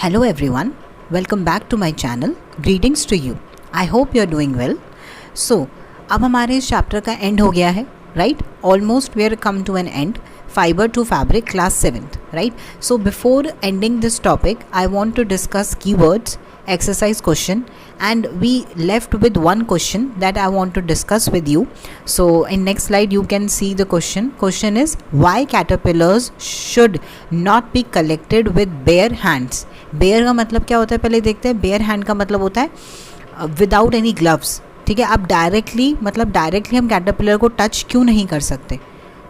Hello everyone, welcome back to my channel. Greetings to you. I hope you are doing well. So, अब हमारे इस chapter का and हो गया है, right? Almost we are come to an end. Fiber to fabric, class 7th, right? So before ending this topic, I want to discuss keywords, exercise question, and we left with one question that I want to discuss with you. So in next slide you can see the question. Question is, why caterpillars should not be collected with bare hands? Bare का मतलब क्या होता है पहले देखते हैं. bare hand का मतलब होता है without any gloves. ठीक है, आप डायरेक्टली हम कैटरपिलर को टच क्यों नहीं कर सकते?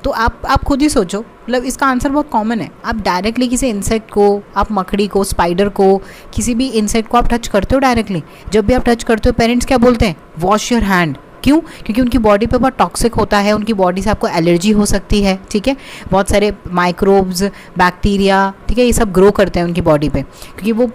तो आप खुद ही सोचो. मतलब इसका आंसर बहुत कॉमन है. आप डायरेक्टली किसी इंसेक्ट को, आप मकड़ी को, स्पाइडर को, किसी भी इंसेक्ट को आप टच करते हो डायरेक्टली. जब भी आप टच करते हो पेरेंट्स क्या बोलते हैं? Wash your hand. क्यों? क्योंकि उनकी बॉडी पे बहुत टॉक्सिक होता है, उनकी बॉडी से आपको एलर्जी हो सकती है. ठीक है, बहुत सारे माइक्रोब्स, बैक्टीरिया, ठीक है, ये सब ग्रो करते हैं उनकी बॉडी पे क्योंकि वो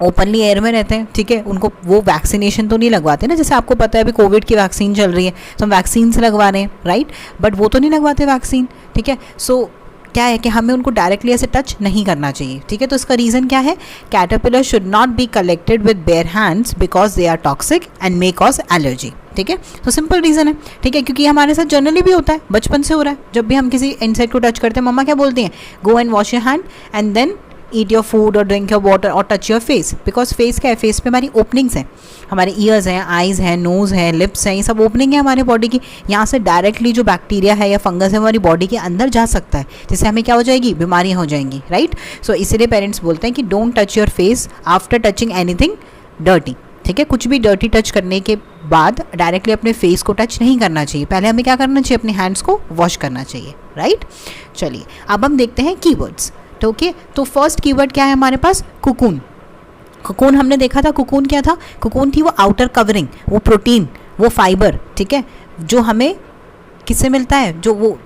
ओपनली एयर में रहते हैं. ठीक है, उनको वो वैक्सीनेशन तो नहीं लगवाते ना, जैसे आपको पता है अभी कोविड की वैक्सीन चल रही है तो हम वैक्सीन से लगवा रहे हैं, राइट? बट वो तो नहीं लगवाते वैक्सीन. ठीक है, सो क्या है कि हमें उनको डायरेक्टली ऐसे टच नहीं करना चाहिए. ठीक है, तो इसका रीज़न क्या है? Caterpillar should not be collected with bare hands because they are toxic and may cause allergy. ठीक है, तो सिंपल रीज़न है. ठीक है, क्योंकि हमारे साथ जनरली भी होता है, बचपन से हो रहा है. जब भी हम किसी इंसेक्ट को टच करते हैं मम्मा क्या बोलती हैं? Go and wash your hand and then eat your food और ड्रिंक योर वाटर और touch your face. Because face क्या है? फेस पे हमारी ओपनिंग्स हैं, हमारे ईयर्स हैं, आइज़ हैं, नोज़ हैं, लिप्स हैं, ये सब ओपनिंग है हमारे बॉडी की. यहाँ से डायरेक्टली जो बैक्टीरिया है या फंगस है हमारी बॉडी के अंदर जा सकता है, जिससे हमें क्या हो जाएगी? बीमारियाँ हो जाएंगी, राइट? सो इसीलिए पेरेंट्स बोलते हैं कि don't touch your face after touching anything dirty. ठीक है, कुछ भी डर्टी टच करने के बाद डायरेक्टली अपने फेस को टच नहीं करना चाहिए. पहले हमें क्या करना चाहिए? अपने हैंड्स को वॉश करना चाहिए, राइट? चलिए अब हम देखते हैं कीवर्ड्स. तो ओके, तो फर्स्ट कीवर्ड क्या है हमारे पास? कुकून. कुकून हमने देखा था. कुकून क्या था? कुकून थी वो आउटर कवरिंग, वो प्रोटीन, वो फाइबर. ठीक है, जो हमें किससे मिलता है? जो वो,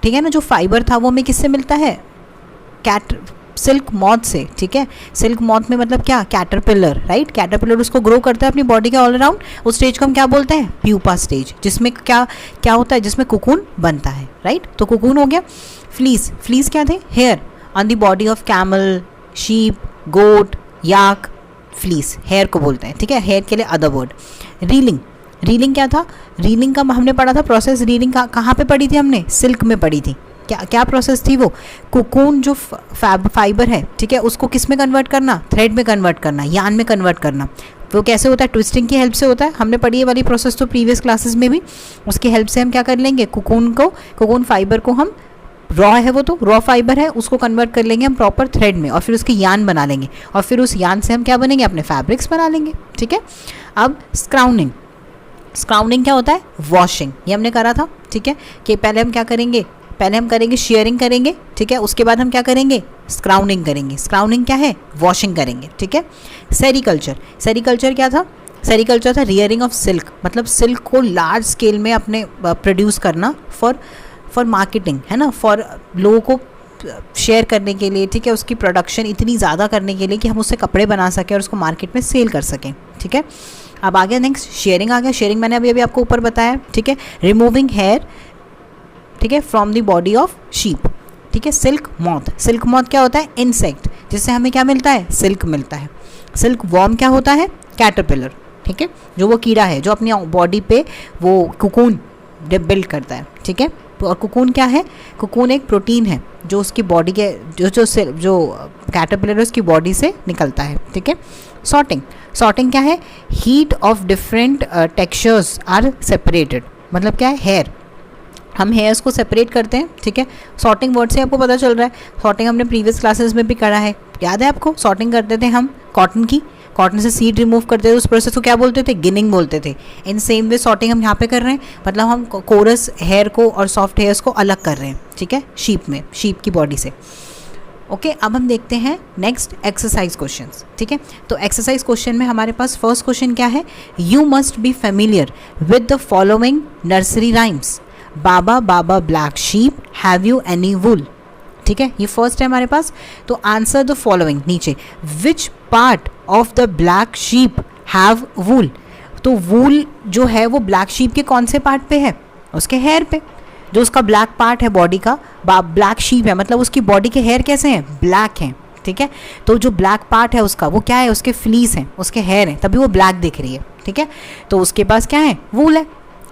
ठीक है ना, जो फाइबर था वो हमें किससे मिलता है? सिल्क मॉथ से. ठीक है, सिल्क मॉथ में मतलब क्या? Caterpillar, right? कैटरपिलर उसको ग्रो करता है अपनी बॉडी के ऑल अराउंड. उस स्टेज को हम क्या बोलते हैं? प्यूपा स्टेज, जिसमें क्या होता है? जिसमें कुकून बनता है, राइट? तो कुकून हो गया. फ्लीस. फ्लीस क्या थे? Hair on the body of camel, sheep, goat, yak. Fleece hair को बोलते हैं. ठीक है, हेयर के लिए अदर वर्ड. रीलिंग. रीलिंग क्या था? रीलिंग का हमने पढ़ा था प्रोसेस. रीलिंग कहाँ पे पढ़ी थी हमने? सिल्क में पढ़ी थी. क्या प्रोसेस थी वो? कुकून जो फाइबर है, ठीक है, उसको किस में कन्वर्ट करना? थ्रेड में कन्वर्ट करना, यान में कन्वर्ट करना. वो कैसे होता है? ट्विस्टिंग की हेल्प से होता है. हमने पढ़ी है वाली प्रोसेस तो प्रीवियस क्लासेस में भी. उसकी हेल्प से हम क्या कर लेंगे? कुकून फाइबर को हम, रॉ है वो तो रॉ फाइबर है, उसको कन्वर्ट कर लेंगे हम प्रॉपर थ्रेड में और फिर उसकी यान बना लेंगे और फिर उस यान से हम क्या बनेंगे? अपने फैब्रिक्स बना लेंगे. ठीक है, अब स्क्राउनिंग. स्क्राउनिंग क्या होता है? वॉशिंग. ये हमने करा था. ठीक है, कि पहले हम क्या करेंगे? पहले हम करेंगे शेयरिंग करेंगे. ठीक है, उसके बाद हम क्या करेंगे? स्क्राउनिंग करेंगे. स्क्राउनिंग क्या है? वॉशिंग करेंगे. ठीक है, सेरीकल्चर. सेरीकल्चर क्या था? सेरीकल्चर था रियरिंग ऑफ सिल्क. मतलब सिल्क को लार्ज स्केल में अपने प्रोड्यूस करना फॉर मार्केटिंग, है ना, फॉर लोगों को शेयर करने के लिए. ठीक है, उसकी प्रोडक्शन इतनी ज़्यादा करने के लिए कि हम उससे कपड़े बना सकें और उसको मार्केट में सेल कर सकें. ठीक है, अब आ गया नेक्स्ट शेयरिंग. आ गया शेयरिंग, मैंने अभी आपको ऊपर बताया. ठीक है, रिमूविंग हेयर, ठीक है, from the body of sheep. ठीक है, सिल्क मॉथ. सिल्क मॉथ क्या होता है? इंसेक्ट, जिससे हमें क्या मिलता है? सिल्क मिलता है. सिल्क वॉर्म क्या होता है? कैटरपिलर. ठीक है, जो वो कीड़ा है जो अपनी बॉडी पे वो कुकून बिल्ड करता है. ठीक है, और कुकून क्या है? कुकून एक प्रोटीन है जो उसकी बॉडी के जो कैटरपिलर है उसकी बॉडी से निकलता है. ठीक है, सॉर्टिंग. सॉर्टिंग क्या है? Heat of different textures are separated. मतलब क्या है? हेयर. हम हेयर्स को सेपरेट करते हैं. ठीक है, सॉर्टिंग वर्ड से आपको पता चल रहा है. सॉर्टिंग हमने प्रीवियस क्लासेस में भी करा है, याद है आपको? सॉर्टिंग करते थे हम कॉटन की. कॉटन से सीड रिमूव करते थे, उस प्रोसेस को क्या बोलते थे? गिनिंग बोलते थे. इन सेम वे सॉर्टिंग हम यहाँ पे कर रहे हैं. मतलब हम कोरस हेयर को और सॉफ्ट हेयर्स को अलग कर रहे हैं. ठीक है, शीप की बॉडी से. ओके, अब हम देखते हैं नेक्स्ट एक्सरसाइज क्वेश्चंस. ठीक है, तो एक्सरसाइज क्वेश्चन में हमारे पास फर्स्ट क्वेश्चन क्या है? You must be familiar with the following nursery rhymes. Baba baba black sheep, have you any wool. ठीक है, ये फर्स्ट है हमारे पास. तो आंसर द फॉलोइंग. नीचे, which part of the black sheep have wool. तो वूल जो है वो ब्लैक शीप के कौन से पार्ट पे है? उसके हेयर पे. जो उसका ब्लैक पार्ट है बॉडी का, ब्लैक शीप है, मतलब उसकी बॉडी के हेयर कैसे हैं? ब्लैक हैं. ठीक है। तो जो ब्लैक पार्ट है उसका वो क्या है, उसके फ्लीस हैं, उसके हेयर हैं, तभी वो ब्लैक दिख रही है, ठीक है। तो उसके पास क्या है, वूल है।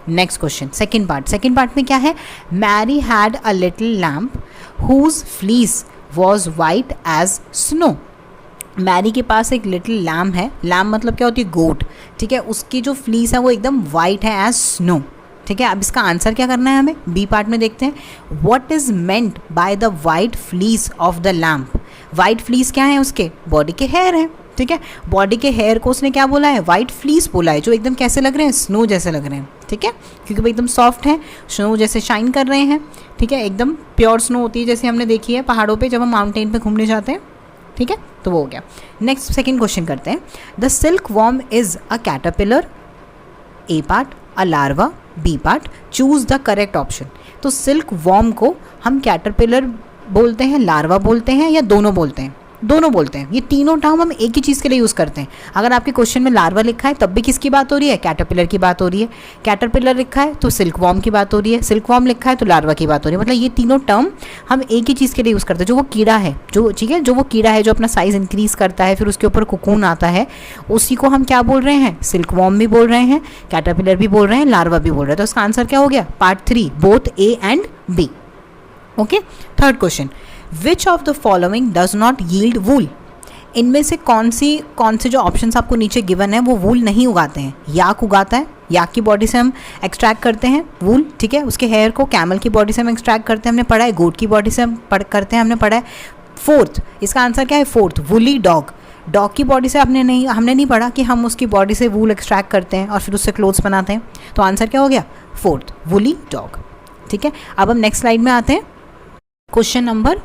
नेक्स्ट क्वेश्चन, सेकंड पार्ट में क्या है, Mary had a little lamb whose fleece was white as snow. Mary के पास एक लिटिल लैम्प है, लैम्प मतलब क्या होती है, गोट, ठीक है। उसकी जो फ्लीस है वो एकदम वाइट है एज स्नो, ठीक है। अब इसका आंसर क्या करना है हमें, बी पार्ट में देखते हैं। What is meant by the white fleece of the lamp. White fleece क्या है, उसके बॉडी के हेयर हैं, ठीक है। बॉडी के हेयर को उसने क्या बोला है, वाइट फ्लीस बोला है, जो एकदम कैसे लग रहे हैं, स्नो जैसे लग रहे हैं, ठीक है, क्योंकि वो एकदम सॉफ्ट है, स्नो जैसे शाइन कर रहे हैं, ठीक है। एकदम प्योर स्नो होती है जैसे हमने देखी है पहाड़ों पे जब हम माउंटेन पे घूमने जाते हैं, ठीक है। तो वो हो गया। नेक्स्ट सेकंड क्वेश्चन करते हैं। The silkworm is a caterpillar, A part, a larva, B part, choose the correct option. तो सिल्क वॉर्म को हम कैटरपिलर बोलते हैं, लार्वा बोलते हैं, या दोनों बोलते हैं, दोनों बोलते हैं। ये तीनों टर्म हम एक ही चीज़ के लिए यूज़ करते हैं। अगर आपके क्वेश्चन में लार्वा लिखा है तब भी किसकी बात हो रही है, कैटरपिलर की बात हो रही है। कैटरपिलर लिखा है तो सिल्क वॉर्म की बात हो रही है, सिल्क वॉर्म लिखा है तो लार्वा की बात हो रही है। मतलब ये तीनों टर्म हम एक ही चीज़ के लिए यूज़ करते हैं। जो वो कीड़ा है, जो ठीक है, जो वो कीड़ा है जो अपना साइज़ इंक्रीज़ करता है, फिर उसके ऊपर कोकून आता है, उसी को हम क्या बोल रहे हैं, सिल्क वॉर्म भी बोल रहे हैं, कैटरपिलर भी बोल रहे हैं, लार्वा भी बोल रहे हैं। तो इसका आंसर क्या हो गया, part 3, both a and b. Okay. Third question, which of the following does not yield wool. इनमें से कौन से जो ऑप्शंस आपको नीचे गिवन है वो वूल नहीं उगाते हैं। याक उगाता है, याक की बॉडी से हम एक्सट्रैक्ट करते हैं वूल, ठीक है, उसके हेयर को। कैमल की बॉडी से हम एक्सट्रैक्ट करते हैं, हमने पढ़ा है। गोट की बॉडी से हम करते हैं, हमने पढ़ा है। फोर्थ, इसका आंसर क्या है, फोर्थ, वुली डॉग। डॉग की बॉडी से हमने नहीं पढ़ा कि हम उसकी बॉडी से वूल एक्सट्रैक्ट करते हैं और फिर उससे क्लोथ्स बनाते हैं। तो आंसर क्या हो गया, फोर्थ, वुली डॉग, ठीक है। अब हम नेक्स्ट स्लाइड में आते हैं। Question number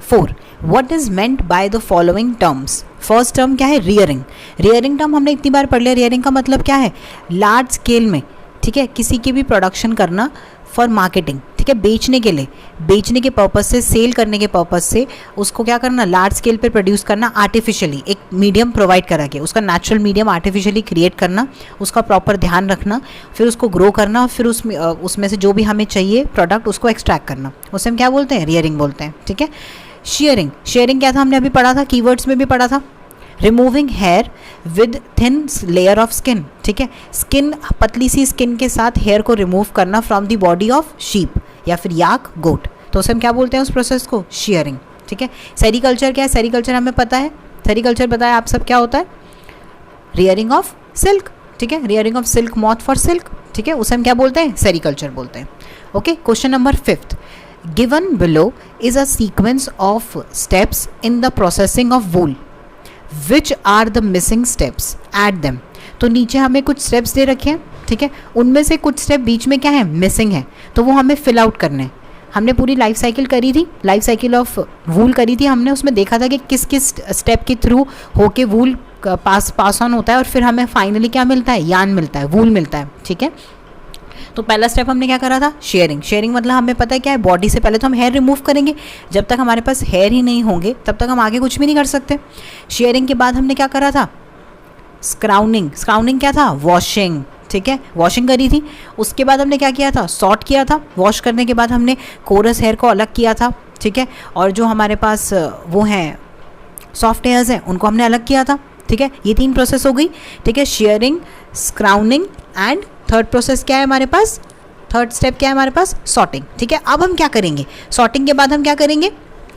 4, what is meant by the following terms. First term क्या है, रियरिंग। रियरिंग टर्म हमने इतनी बार पढ़ लिया। रियरिंग का मतलब क्या है, लार्ज स्केल में, ठीक है, किसी की भी प्रोडक्शन करना फॉर मार्केटिंग, ठीक है, बेचने के लिए, बेचने के पर्पस से, सेल करने के पर्पस से उसको क्या करना, लार्ज स्केल पे प्रोड्यूस करना, आर्टिफिशियली एक मीडियम प्रोवाइड करा के, उसका नेचुरल मीडियम आर्टिफिशियली क्रिएट करना, उसका प्रॉपर ध्यान रखना, फिर उसको ग्रो करना, फिर उसमें से जो भी हमें चाहिए प्रोडक्ट उसको एक्सट्रैक्ट करना, उसे हम क्या बोलते हैं, रियरिंग बोलते हैं, ठीक है। शेयरिंग, शेयरिंग क्या था, हमने अभी पढ़ा था, कीवर्ड्स में भी पढ़ा था। Removing here with thin layer of skin, ठीक है, स्किन, पतली सी स्किन के साथ हेयर को रिमूव करना from the body of sheep या फिर याक, गोट, तो उसे हम क्या बोलते हैं उस प्रोसेस को, शेयरिंग, ठीक है। सेरीकल्चर क्या है, सेरीकल्चर हमें पता है, सेरीकल्चर बताया आप सब क्या होता है, रियरिंग ऑफ सिल्क, ठीक है, rearing of silk moth for silk, ठीक है, उसे हम क्या बोलते हैं, सेरीकल्चर बोलते हैं। Okay. Question number 5, given below is a sequence of steps in the processing of wool. Which are the missing steps? Add them. तो नीचे हमें कुछ स्टेप्स दे रखे हैं, ठीक है, उनमें से कुछ स्टेप बीच में क्या है, मिसिंग है, तो वो हमें फिल आउट करने हैं। हमने पूरी लाइफ साइकिल करी थी, लाइफ साइकिल ऑफ वूल करी थी हमने, उसमें देखा था कि किस किस स्टेप के थ्रू होके वूल पास ऑन होता है और फिर हमें फाइनली क्या मिलता है, यान मिलता है, वूल मिलता है, ठीक है। तो पहला स्टेप हमने क्या करा था, शेयरिंग। शेयरिंग मतलब हमें पता है क्या है, बॉडी से पहले तो हम हेयर रिमूव करेंगे, जब तक हमारे पास हेयर ही नहीं होंगे तब तक हम आगे कुछ भी नहीं कर सकते। शेयरिंग के बाद हमने क्या करा था, स्क्राउनिंग। स्क्राउनिंग क्या था, वॉशिंग, ठीक है, वॉशिंग करी थी। उसके बाद हमने क्या किया था, सॉर्ट किया था। वॉश करने के बाद हमने कोरस हेयर को अलग किया था, ठीक है, और जो हमारे पास वो हैं सॉफ्ट हेयर्स हैं उनको हमने अलग किया था, ठीक है। ये 3 प्रोसेस हो गई, ठीक है, शेयरिंग, स्क्राउनिंग एंड थर्ड प्रोसेस क्या है हमारे पास, थर्ड स्टेप क्या है हमारे पास, सॉर्टिंग, ठीक है। अब हम क्या करेंगे, सॉर्टिंग के बाद हम क्या करेंगे,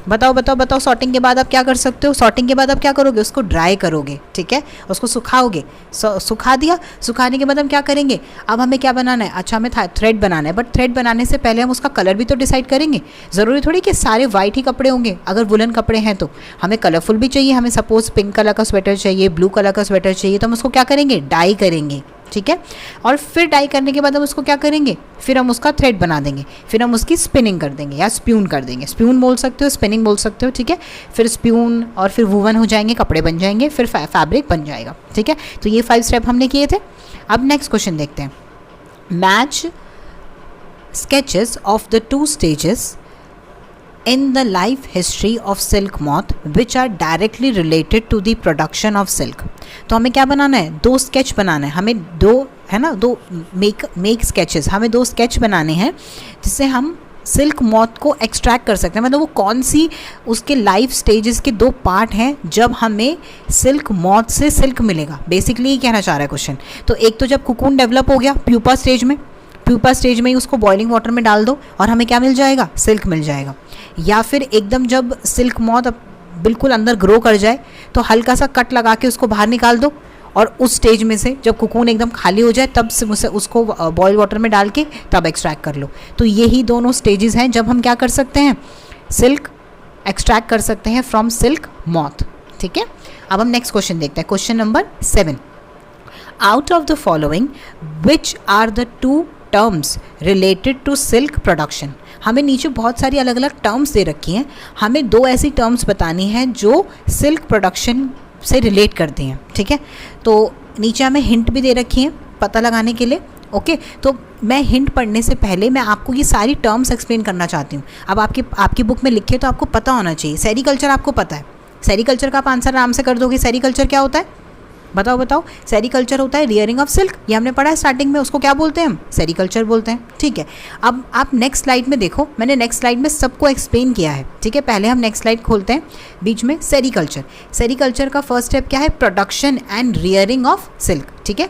बताओ सॉर्टिंग के बाद आप क्या कर सकते हो, सॉर्टिंग के बाद आप क्या करोगे, उसको ड्राई करोगे, ठीक है, उसको सुखाओगे। सुखा दिया, सुखाने के बाद हम क्या करेंगे, अब हमें क्या बनाना है, अच्छा हमें थ्रेड बनाना है, बट थ्रेड बनाने से पहले हम उसका कलर भी तो डिसाइड करेंगे। ज़रूरी थोड़ी कि सारे वाइट ही कपड़े होंगे, अगर वुलन कपड़े हैं तो हमें कलरफुल भी चाहिए, हमें सपोज पिंक कलर का स्वेटर चाहिए, ब्लू कलर का स्वेटर चाहिए, तो हम उसको क्या करेंगे, डाई करेंगे, ठीक है। और फिर डाई करने के बाद हम उसको क्या करेंगे, फिर हम उसका थ्रेड बना देंगे, फिर हम उसकी स्पिनिंग कर देंगे या स्प्यून कर देंगे, स्प्यून बोल सकते हो, स्पिनिंग बोल सकते हो, ठीक है। फिर स्प्यून और फिर वूवन हो जाएंगे, कपड़े बन जाएंगे, फिर फैब्रिक बन जाएगा, ठीक है। तो ये 5 स्टेप हमने किए थे। अब नेक्स्ट क्वेश्चन देखते हैं। Match sketches of the 2 stages in the life history of silk moth which are directly related to the production of silk। तो हमें क्या बनाना है, 2 स्केच बनाना है, हमें 2 है ना, 2 मेक स्केचेस, हमें 2 स्केच बनाने हैं जिससे हम सिल्क मॉथ को एक्सट्रैक्ट कर सकते हैं, मतलब वो कौन सी उसके लाइफ स्टेजेस के 2 पार्ट हैं जब हमें सिल्क मॉथ से सिल्क मिलेगा, बेसिकली ये कहना चाह रहा है क्वेश्चन। तो एक तो जब कुकून डेवलप हो गया प्यूपा स्टेज में, प्यूपा स्टेज में ही उसको बॉइलिंग वाटर में डाल दो और हमें क्या मिल जाएगा, सिल्क मिल जाएगा। या फिर एकदम जब सिल्क मॉथ बिल्कुल अंदर ग्रो कर जाए तो हल्का सा कट लगा के उसको बाहर निकाल दो, और उस स्टेज में से जब कुकून एकदम खाली हो जाए तब से उसे उसको बॉयल वाटर में डाल के तब एक्सट्रैक्ट कर लो। तो यही दोनों स्टेजेस हैं जब हम क्या कर सकते हैं, सिल्क एक्सट्रैक्ट कर सकते हैं फ्रॉम सिल्क मॉथ। ठीक है, अब हम नेक्स्ट क्वेश्चन देखते हैं, question number 7। Out of the following which are the 2 terms related to silk production. हमें नीचे बहुत सारी अलग अलग टर्म्स दे रखी हैं, हमें 2 ऐसी टर्म्स बतानी हैं जो सिल्क प्रोडक्शन से रिलेट करती हैं। ठीक है, तो नीचे हमें हिंट भी दे रखी हैं पता लगाने के लिए। ओके, तो मैं हिंट पढ़ने से पहले मैं आपको ये सारी टर्म्स एक्सप्लेन करना चाहती हूँ। अब आपकी बुक में लिखे तो आपको पता होना चाहिए। सेरीकल्चर आपको पता है, सेरीकल्चर का आप आंसर आराम से कर दोगे। सेरीकल्चर क्या होता है, बताओ। सेरीकल्चर होता है रियरिंग ऑफ सिल्क, ये हमने पढ़ा है स्टार्टिंग में, उसको क्या बोलते हैं हम, सेरीकल्चर बोलते हैं। ठीक है, अब आप नेक्स्ट स्लाइड में देखो, मैंने नेक्स्ट स्लाइड में सबको एक्सप्लेन किया है। ठीक है, पहले हम नेक्स्ट स्लाइड खोलते हैं, बीच में सेरीकल्चर। सेरीकल्चर का फर्स्ट स्टेप क्या है, production and rearing of silk. ठीक है,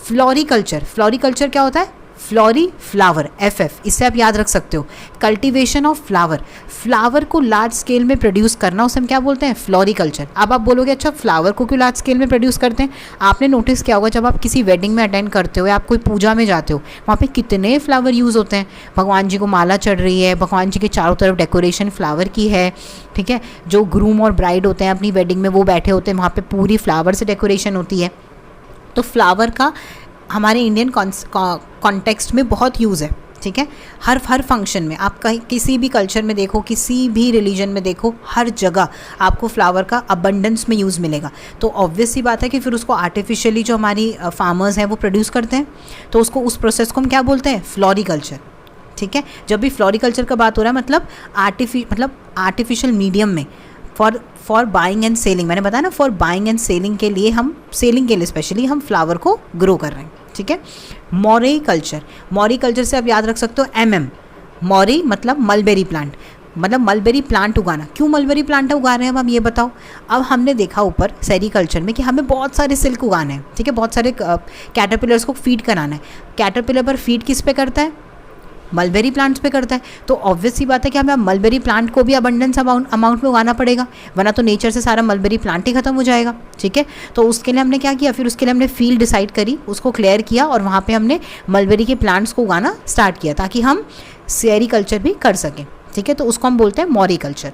फ्लोरिकल्चर, फ्लोरिकल्चर क्या होता है, फ्लोरी फ्लावर, FF, इससे आप याद रख सकते हो। कल्टीवेशन ऑफ फ्लावर, फ्लावर को लार्ज स्केल में प्रोड्यूस करना, उसे हम क्या बोलते हैं, फ्लोरिकल्चर। अब आप बोलोगे अच्छा फ्लावर को क्यों लार्ज स्केल में प्रोड्यूस करते हैं। आपने नोटिस किया होगा जब आप किसी वेडिंग में अटेंड करते हो या आप कोई पूजा में जाते हो, वहाँ पे कितने फ्लावर यूज़ होते हैं। भगवान जी को माला चढ़ रही है, भगवान जी के चारों तरफ डेकोरेशन फ्लावर की है। ठीक है, जो ग्रूम और ब्राइड होते हैं अपनी वेडिंग में वो बैठे होते हैं, वहाँ पर पूरी फ्लावर से डेकोरेशन होती है। तो फ्लावर का हमारे इंडियन कॉन्टेक्स्ट में बहुत यूज़ है। ठीक है, हर फंक्शन में आप कहीं किसी भी कल्चर में देखो, किसी भी रिलीजन में देखो, हर जगह आपको फ्लावर का अबंडेंस में यूज़ मिलेगा। तो ऑब्वियस सी बात है कि फिर उसको आर्टिफिशियली जो हमारी फार्मर्स हैं वो प्रोड्यूस करते हैं, तो उसको उस प्रोसेस को हम क्या बोलते हैं, फ्लोरिकल्चर। ठीक है, जब भी फ्लोरिकल्चर का बात हो रहा है मतलब आर्टिफिशियल मीडियम में फॉर बाइंग एंड सेलिंग, मैंने बताया ना, फॉर बाइंग एंड सेलिंग के लिए हम सेलिंग के लिए स्पेशली हम फ्लावर को ग्रो कर रहे हैं। ठीक है, मॉरिकल्चर, मॉरिकल्चर से आप याद रख सकते हो MM, मॉरी मतलब मलबेरी प्लांट, मतलब मलबेरी प्लांट उगाना। क्यों मलबेरी प्लांट उगा रहे हैं अब ये बताओ। अब हमने देखा ऊपर सेरीकल्चर में कि हमें बहुत सारे सिल्क उगाने हैं। ठीक है, बहुत सारे कैटरपिलर्स को फीड कराना है। कैटरपिलर पर फीड किस पे करता है, मलबेरी प्लांट्स पे करता है। तो ऑब्वियस सी बात है कि हमें मलबेरी प्लांट को भी अबंडेंस अमाउंट में उगाना पड़ेगा, वरना तो नेचर से सारा मलबेरी प्लांट ही खत्म हो जाएगा। ठीक है, तो उसके लिए हमने क्या किया, फिर उसके लिए हमने फील्ड डिसाइड करी, उसको क्लियर किया और वहाँ पे हमने मलबेरी के प्लांट्स को उगाना स्टार्ट किया ताकि हम सेरीकल्चर भी कर सकें। ठीक है, तो उसको हम बोलते हैं मॉरिकल्चर।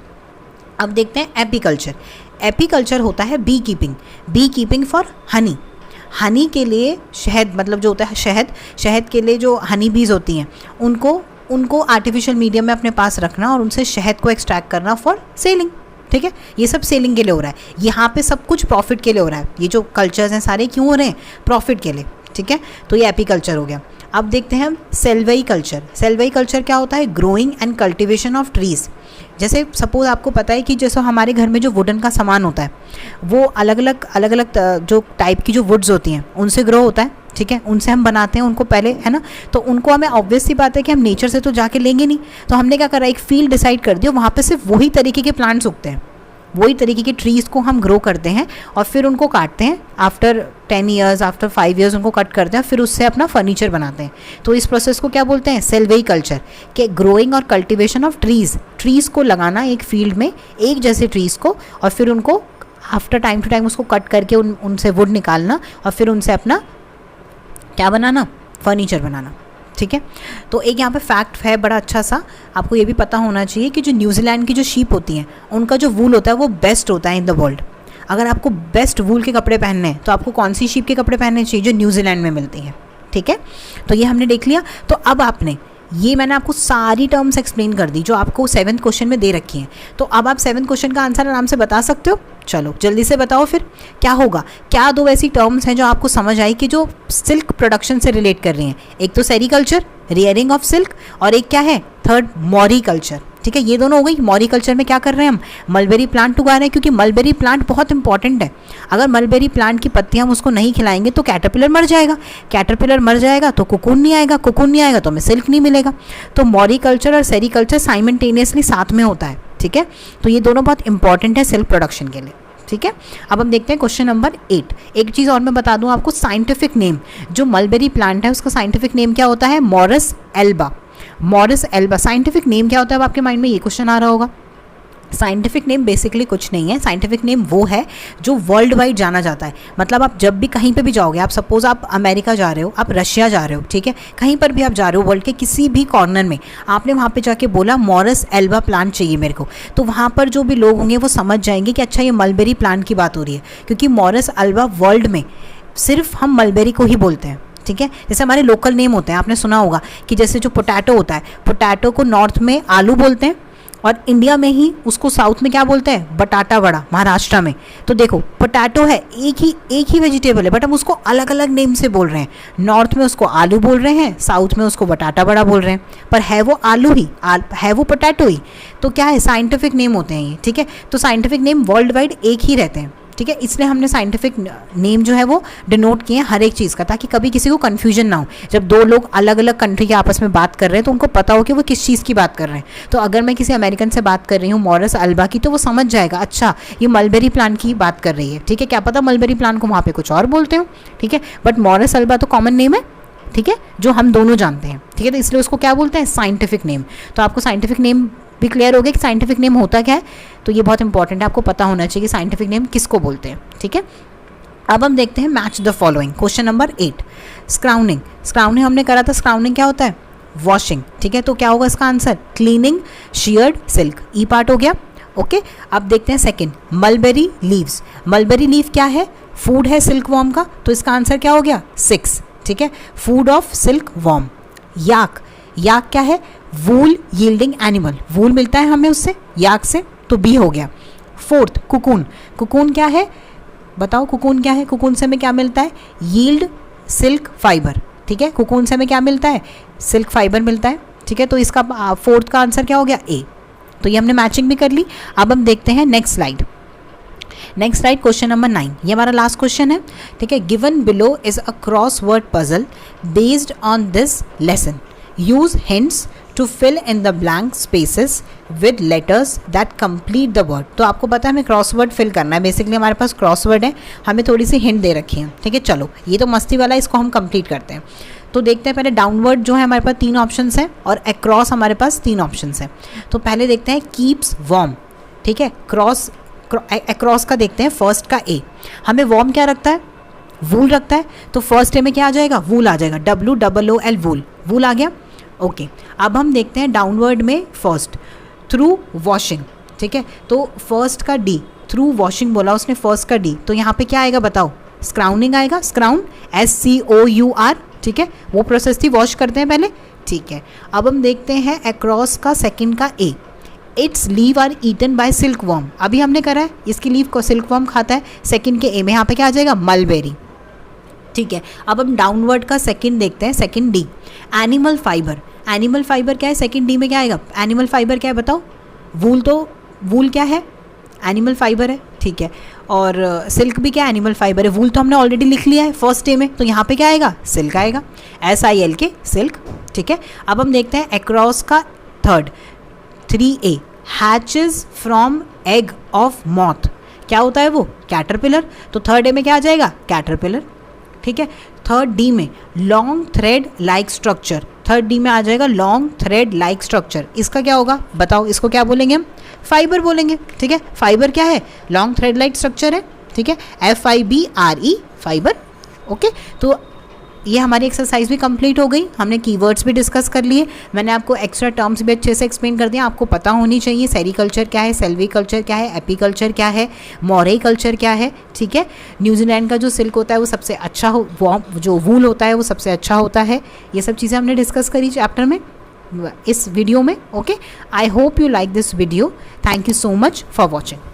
अब देखते हैं एपीकल्चर। एपीकल्चर होता है beekeeping for honey. Honey के लिए शहद, मतलब जो होता है शहद के लिए जो हनी बीज होती हैं उनको आर्टिफिशियल मीडियम में अपने पास रखना और उनसे शहद को एक्सट्रैक्ट करना फॉर सेलिंग। ठीक है, ये सब सेलिंग के लिए हो रहा है, यहाँ पे सब कुछ प्रॉफिट के लिए हो रहा है। ये जो कल्चर्स हैं सारे क्यों हो रहे हैं, प्रॉफिट के लिए। ठीक है, तो ये एपीकल्चर हो गया। अब देखते हैं हम सेल्वई कल्चर। सेल्वई कल्चर क्या होता है, growing and cultivation of trees. जैसे सपोज आपको पता है कि जैसे हमारे घर में जो वुडन का सामान होता है वो अलग अलग जो टाइप की जो वुड्स होती हैं उनसे ग्रो होता है। ठीक है, उनसे हम बनाते हैं उनको पहले, है ना। तो उनको हमें ऑब्वियस सी बात है कि हम नेचर से तो जाके लेंगे नहीं, तो हमने क्या करा, एक फील्ड डिसाइड कर दिया, वहाँ पे सिर्फ वही तरीके के प्लांट्स उगते हैं, वही तरीके के ट्रीज़ को हम ग्रो करते हैं और फिर उनको काटते हैं। आफ्टर 10 ईयर्स, आफ्टर 5 ईयर्स उनको कट करते हैं, फिर उससे अपना फर्नीचर बनाते हैं। तो इस प्रोसेस को क्या बोलते हैं, सेल्वई कल्चर, के ग्रोइंग और कल्टीवेशन ऑफ ट्रीज़ को लगाना एक फील्ड में, एक जैसे ट्रीज़ को, और फिर उनको आफ्टर टाइम टू टाइम उसको कट करके उनसे वुड निकालना और फिर उनसे अपना क्या बनाना, फर्नीचर बनाना। ठीक है, तो एक यहाँ पे फैक्ट है बड़ा अच्छा सा, आपको ये भी पता होना चाहिए कि जो न्यूजीलैंड की जो शीप होती हैं उनका जो वूल होता है वो बेस्ट होता है इन द वर्ल्ड। अगर आपको बेस्ट वूल के कपड़े पहनने हैं तो आपको कौन सी शीप के कपड़े पहनने चाहिए, जो न्यूजीलैंड में मिलती हैं। ठीक है, तो ये हमने देख लिया। तो अब मैंने आपको सारी टर्म्स एक्सप्लेन कर दी जो आपको 7th क्वेश्चन में दे रखी हैं। तो अब आप 7th क्वेश्चन का आंसर आराम से बता सकते हो। चलो जल्दी से बताओ फिर क्या होगा। क्या 2 ऐसी टर्म्स हैं जो आपको समझ आई कि जो सिल्क प्रोडक्शन से रिलेट कर रही हैं। एक तो सेरीकल्चर, रियरिंग ऑफ सिल्क, और एक क्या है, थर्ड मॉरिकल्चर। ठीक है, ये दोनों हो गई। मॉरिकल्चर में क्या कर रहे हैं हम, मलबेरी प्लांट उगा रहे हैं, क्योंकि मलबेरी प्लांट बहुत इंपॉर्टेंट है। अगर मलबेरी प्लांट की पत्तियां हम उसको नहीं खिलाएंगे तो कैटरपिलर मर जाएगा, कैटरपिलर मर जाएगा तो कुकून नहीं आएगा, कुकून नहीं आएगा तो हमें सिल्क नहीं मिलेगा। तो मॉरिकल्चर और सेरीकल्चर साइमल्टेनियसली साथ में होता है, ठीक है। तो ये दोनों बहुत इंपॉर्टेंट है सिल्क प्रोडक्शन के लिए, ठीक है। अब हम देखते हैं क्वेश्चन नंबर 8। एक चीज़ और मैं बता दूं आपको, साइंटिफिक नेम जो मलबेरी प्लांट है उसका साइंटिफिक नेम क्या होता है, Morris Elba. Morris Elba scientific name क्या होता है, अब आपके माइंड में ये क्वेश्चन आ रहा होगा। साइंटिफिक नेम बेसिकली कुछ नहीं है, साइंटिफिक नेम वो है जो वर्ल्ड वाइड जाना जाता है। मतलब आप जब भी कहीं पे भी जाओगे, आप सपोज आप अमेरिका जा रहे हो, आप रशिया जा रहे हो, ठीक है, कहीं पर भी आप जा रहे हो वर्ल्ड के किसी भी कॉर्नर में, आपने वहाँ पे जाके बोला मॉरिस एल्बा प्लांट चाहिए मेरे को, तो वहाँ पर जो भी लोग होंगे वो समझ जाएंगे कि अच्छा ये मलबेरी प्लांट की बात हो रही है, क्योंकि मॉरिस एल्बा वर्ल्ड में सिर्फ हम मलबेरी को ही बोलते हैं, ठीक है। जैसे हमारे लोकल नेम होते हैं, आपने सुना होगा कि जैसे जो पोटैटो होता है, पोटैटो को नॉर्थ में आलू बोलते हैं और इंडिया में ही उसको साउथ में क्या बोलते हैं, बटाटा वड़ा, महाराष्ट्र में। तो देखो पोटैटो है, एक ही वेजिटेबल है, बट हम उसको अलग अलग नेम से बोल रहे हैं। नॉर्थ में उसको आलू बोल रहे हैं, साउथ में उसको बटाटा वड़ा बोल रहे हैं, पर है वो आलू ही, है वो पोटैटो ही। तो क्या है, साइंटिफिक नेम होते हैं ये, ठीक है। तो साइंटिफिक नेम वर्ल्ड वाइड एक ही रहते हैं, ठीक है। इसलिए हमने साइंटिफिक नेम जो है वो डिनोट किए हैं हर एक चीज़ का, ताकि कभी किसी को कन्फ्यूजन ना हो। जब दो लोग अलग अलग कंट्री के आपस में बात कर रहे हैं तो उनको पता हो कि वो किस चीज़ की बात कर रहे हैं। तो अगर मैं किसी अमेरिकन से बात कर रही हूँ मॉरिस एल्बा की, तो वो समझ जाएगा अच्छा ये मलबेरी प्लांट की बात कर रही है, ठीक है। क्या पता मलबेरी प्लांट को वहाँ पर कुछ और बोलते हो, ठीक है, बट मॉरिस एल्बा तो कॉमन नेम है, ठीक है, जो हम दोनों जानते हैं, ठीक है। तो इसलिए उसको क्या बोलते हैं, साइंटिफिक नेम। तो आपको साइंटिफिक नेम भी क्लियर हो गया कि साइंटिफिक नेम होता क्या है। तो ये बहुत इंपॉर्टेंट है, आपको पता होना चाहिए कि साइंटिफिक नेम किसको बोलते हैं, ठीक है। अब हम देखते हैं match the following, question number 8। स्क्राउनिंग, स्क्राउनिंग हमने करा था, स्क्राउनिंग क्या होता है, वॉशिंग, ठीक है। तो क्या होगा इसका आंसर, क्लीनिंग शीयर्ड सिल्क, ई पार्ट हो गया, ओके। अब देखते हैं second, mulberry leaves. Mulberry leave क्या है, फूड है सिल्क वॉर्म का, तो इसका आंसर क्या हो गया, 6, ठीक है, फूड ऑफ सिल्क वॉर्म। याक, याक क्या है, वूल यील्डिंग एनिमल, वूल मिलता है हमें उससे, याक से, तो बी हो गया। फोर्थ कुकून, कुकून क्या है बताओ, कुकून क्या है, कुकून से हमें क्या मिलता है, यील्ड सिल्क फाइबर, ठीक है। कुकून से हमें क्या मिलता है, सिल्क फाइबर मिलता है, ठीक है। तो इसका फोर्थ का आंसर क्या हो गया, ए। तो ये हमने मैचिंग भी कर ली। अब हम देखते हैं next slide. Next slide question number 9, ये हमारा लास्ट क्वेश्चन है, ठीक है। Given below is a crossword puzzle based on this lesson, use hints to fill in the blank spaces with letters that complete the word. तो आपको पता है हमें क्रॉस वर्ड फिल करना है, बेसिकली हमारे पास क्रॉस वर्ड है, हमें थोड़ी सी हिंट दे रखी है, ठीक है। चलो ये तो मस्ती वाला है, इसको हम कंप्लीट करते हैं। तो देखते हैं पहले डाउनवर्ड जो है हमारे पास 3 ऑप्शंस हैं और अक्रॉस हमारे पास 3 ऑप्शंस हैं। तो पहले देखते हैं कीप्स वार्म, ठीक है। अक्रॉस का देखते हैं, फर्स्ट का ए, हमें वार्म क्या रखता है, वूल रखता है, तो फर्स्ट ए में क्या आ जाएगा, वूल आ जाएगा, WOOL वूल, वूल आ गया, ओके। अब हम देखते हैं डाउनवर्ड में फर्स्ट, थ्रू वॉशिंग, ठीक है। तो फर्स्ट का डी, थ्रू वॉशिंग बोला उसने, फर्स्ट का डी, तो यहाँ पे क्या आएगा बताओ, स्क्राउनिंग आएगा, स्क्राउन SCOUR, ठीक है, वो प्रोसेस थी, वॉश करते हैं पहले, ठीक है। अब हम देखते हैं अक्रॉस का सेकंड का a, it's leave are eaten by silkworm, अभी हमने करा है, इसकी लीव को सिल्क वॉर्म खाता है, सेकंड के ए में यहाँ पे क्या आ जाएगा, मलबेरी, ठीक है। अब हम डाउनवर्ड का सेकंड देखते हैं, second D, animal fibre. Animal fibre क्या है, सेकंड डी में क्या आएगा, एनिमल फाइबर क्या है बताओ, वूल, तो वूल क्या है, एनिमल फाइबर है, ठीक है। और सिल्क भी क्या एनिमल फाइबर है, वूल तो हमने ऑलरेडी लिख लिया है फर्स्ट डे में, तो यहाँ पे क्या आएगा, सिल्क आएगा, SILK सिल्क, ठीक है। अब हम देखते हैं अक्रॉस का third, 3A, hatches from egg of moth, क्या होता है वो, कैटरपिलर, तो थर्ड ए में क्या आ जाएगा, कैटरपिलर, ठीक है। थर्ड डी में long thread like structure, third D में आ जाएगा लॉन्ग थ्रेड लाइक स्ट्रक्चर, इसका क्या होगा बताओ, इसको क्या बोलेंगे हम, फाइबर बोलेंगे, ठीक है। फाइबर क्या है, लॉन्ग थ्रेड लाइक स्ट्रक्चर है, ठीक है, FIBRE फाइबर, ओके। तो ये हमारी एक्सरसाइज भी कंप्लीट हो गई, हमने कीवर्ड्स भी डिस्कस कर लिए, मैंने आपको एक्स्ट्रा टर्म्स भी अच्छे से एक्सप्लेन कर दिया। आपको पता होनी चाहिए सेरीकल्चर क्या है, सेल्वीकल्चर क्या है, एपीकल्चर क्या है, मोरेकल्चर क्या है, ठीक है। न्यूजीलैंड का जो सिल्क होता है वो सबसे अच्छा हो, जो वूल होता है वो सबसे अच्छा होता है, ये सब चीज़ें हमने डिस्कस करी चैप्टर में, इस वीडियो में, okay. I hope you like this video, thank you so much for watching.